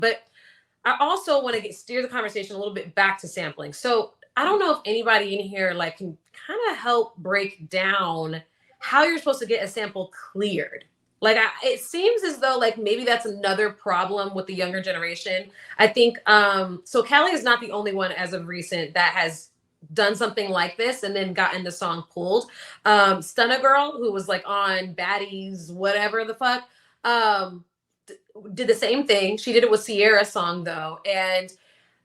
But I also want to steer the conversation a little bit back to sampling. So I don't know if anybody in here like can kind of help break down how you're supposed to get a sample cleared. Like it seems as though like maybe that's another problem with the younger generation. I think so Cali is not the only one as of recent that has done something like this and then gotten the song pulled. Stunna Girl, who was like on Baddies, whatever the fuck, did the same thing. She did it with Sierra's song though, and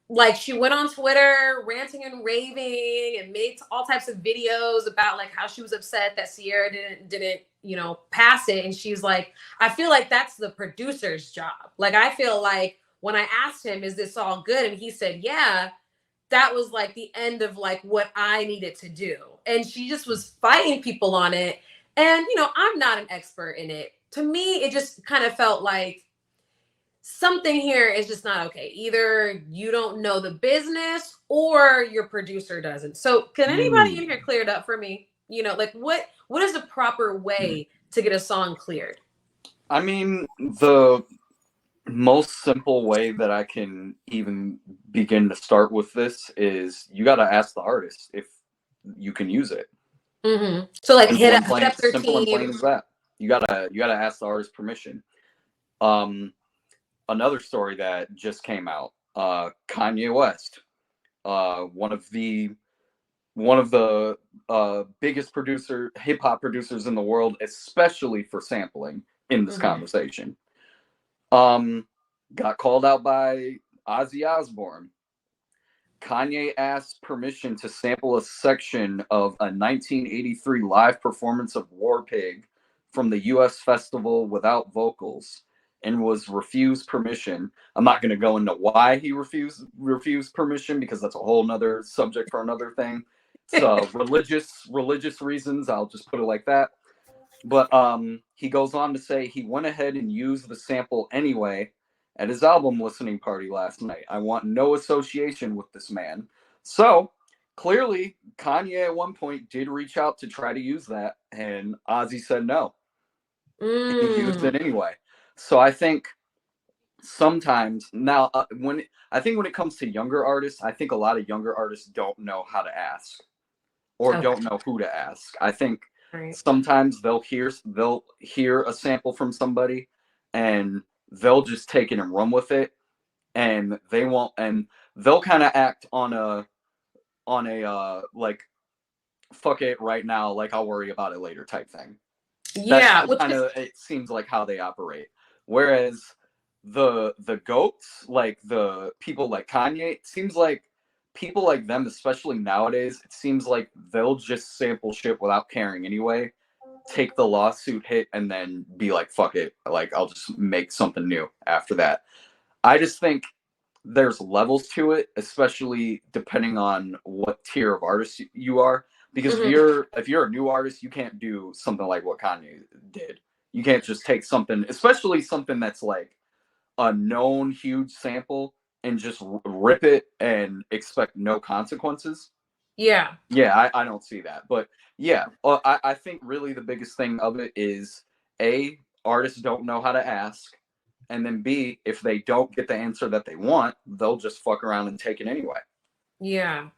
like she went on Twitter ranting and raving and made all types of videos about like how she was upset that Sierra didn't pass it. And she's like, I feel like that's the producer's job. Like I feel like when I asked him, is this all good? And he said, yeah, that was like the end of like what I needed to do. And she just was fighting people on it. And I'm not an expert in it. To me, it just kind of felt like something here is just not okay. Either you don't know the business or your producer doesn't. So can anybody in here clear it up for me? Like what is the proper way to get a song cleared? I mean, the most simple way that I can even begin to start with this is you got to ask the artist if you can use it. Mm-hmm. So like hit up their simple team. And plain as that. You gotta ask the artist permission. Another story that just came out, Kanye West, one of the biggest hip hop producers in the world, especially for sampling in this conversation, got called out by Ozzy Osbourne. Kanye asked permission to sample a section of a 1983 live performance of War Pig from the U.S. festival without vocals, and was refused permission. I'm not going to go into why he refused permission, because that's a whole nother subject for another thing. So religious reasons, I'll just put it like that. But he goes on to say he went ahead and used the sample anyway at his album listening party last night. I want no association with this man. So clearly Kanye at one point did reach out to try to use that, and Ozzy said no. He used it anyway. So I think sometimes now when it comes to younger artists, I think a lot of younger artists don't know how to ask or don't know who to ask. I think sometimes they'll hear a sample from somebody and they'll just take it and run with it, and they'll kind of act on a like, fuck it right now, like I'll worry about it later type thing. Yeah, it seems like how they operate. Whereas the goats, like the people like Kanye, it seems like people like them, especially nowadays, it seems like they'll just sample shit without caring anyway, take the lawsuit hit, and then be like, fuck it, like I'll just make something new after that. I just think there's levels to it, especially depending on what tier of artist you are. Because if you're a new artist, you can't do something like what Kanye did. You can't just take something, especially something that's like a known huge sample, and just rip it and expect no consequences. Yeah, I don't see that. But yeah, I think really the biggest thing of it is A, artists don't know how to ask, and then B, if they don't get the answer that they want, they'll just fuck around and take it anyway. Yeah.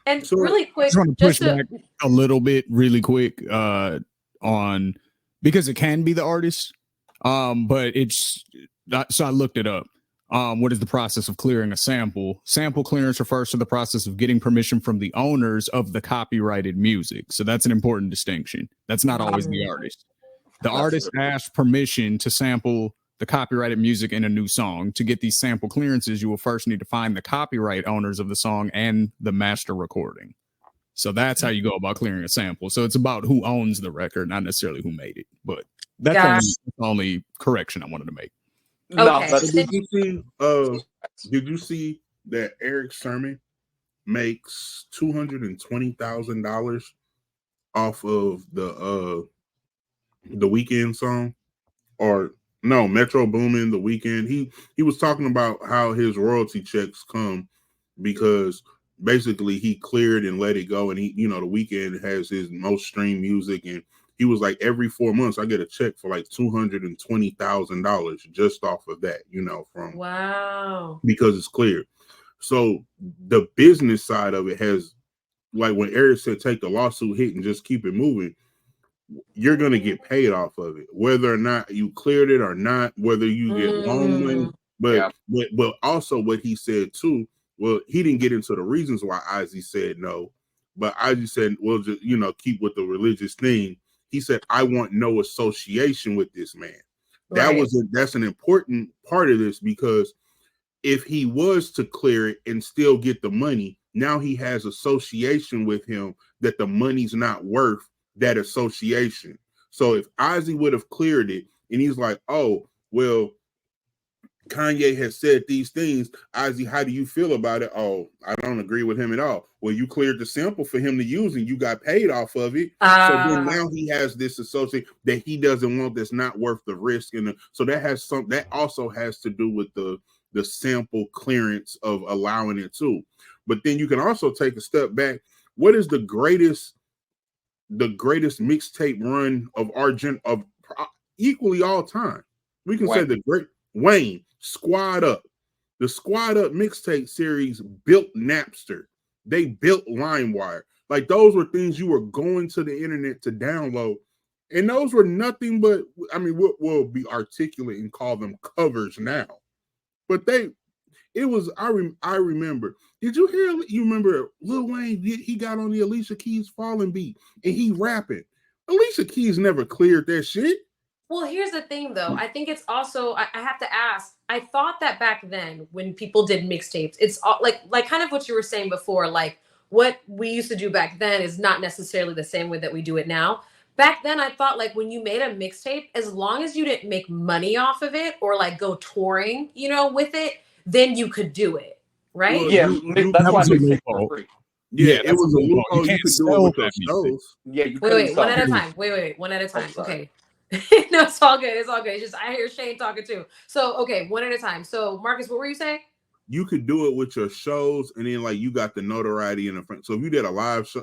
And so, really quick, I just want to push back a little bit really quick on, because it can be the artist, but it's not. So I looked it up. What is the process of clearing a sample? Sample clearance refers to the process of getting permission from the owners of the copyrighted music. So that's an important distinction. That's not always the artist. The artist asks permission to sample the copyrighted music in a new song. To get these sample clearances, you will first need to find the copyright owners of the song and the master recording. So that's how you go about clearing a sample. So it's about who owns the record, not necessarily who made it. But that's the only correction I wanted to make. Okay. No, did you see that Eric Sermon makes $220,000 off of the Weeknd song? Or no, Metro Boomin, The Weeknd. He was talking about how his royalty checks come because basically he cleared and let it go, and he, The Weeknd has his most streamed music, and He was like, every 4 months I get a check for like $220,000 just off of that, from Wow. because it's clear. So the business side of it has, like when Eric said, take the lawsuit hit and just keep it moving. You're going to get paid off of it, whether or not you cleared it or not, whether you get loan money. But also what he said too, well, he didn't get into the reasons why Ozzy said no, but Ozzy said, well, just, keep with the religious thing. He said, I want no association with this man. That's an important part of this, because if he was to clear it and still get the money, now he has association with him that the money's not worth that association. So if Ozzy would have cleared it and he's like, oh, well, Kanye has said these things, Ozzy, how do you feel about it? Oh, I don't agree with him at all. Well, you cleared the sample for him to use and you got paid off of it. So then now he has this associate that he doesn't want, that's not worth the risk. And so that also has to do with the sample clearance of allowing it too. But then you can also take a step back. What is the greatest mixtape run of of equally all time? We can say the great Wayne, Squad Up. The Squad Up mixtape series built Napster. They built LimeWire. Like, those were things you were going to the internet to download. And those were nothing but, we'll be articulate and call them covers now. But I remember, you remember Lil Wayne, he got on the Alicia Keys Falling beat and he rapping. Alicia Keys never cleared that shit. Well, here's the thing, though. I think it's also, I have to ask, I thought that back then when people did mixtapes, it's all, like kind of what you were saying before, like what we used to do back then is not necessarily the same way that we do it now. Back then, I thought like when you made a mixtape, as long as you didn't make money off of it or like go touring, with it, then you could do it, right? Well, that's why mixtapes were free. Yeah, it was a loophole. You could do it with those shows. Yeah, you wait, one at a time. Wait, one at a time. Okay. No, it's all good. It's all good. It's just I hear Shane talking too. So okay, one at a time. So Marcus, what were you saying? You could do it with your shows, and then like you got the notoriety in the front. So if you did a live show,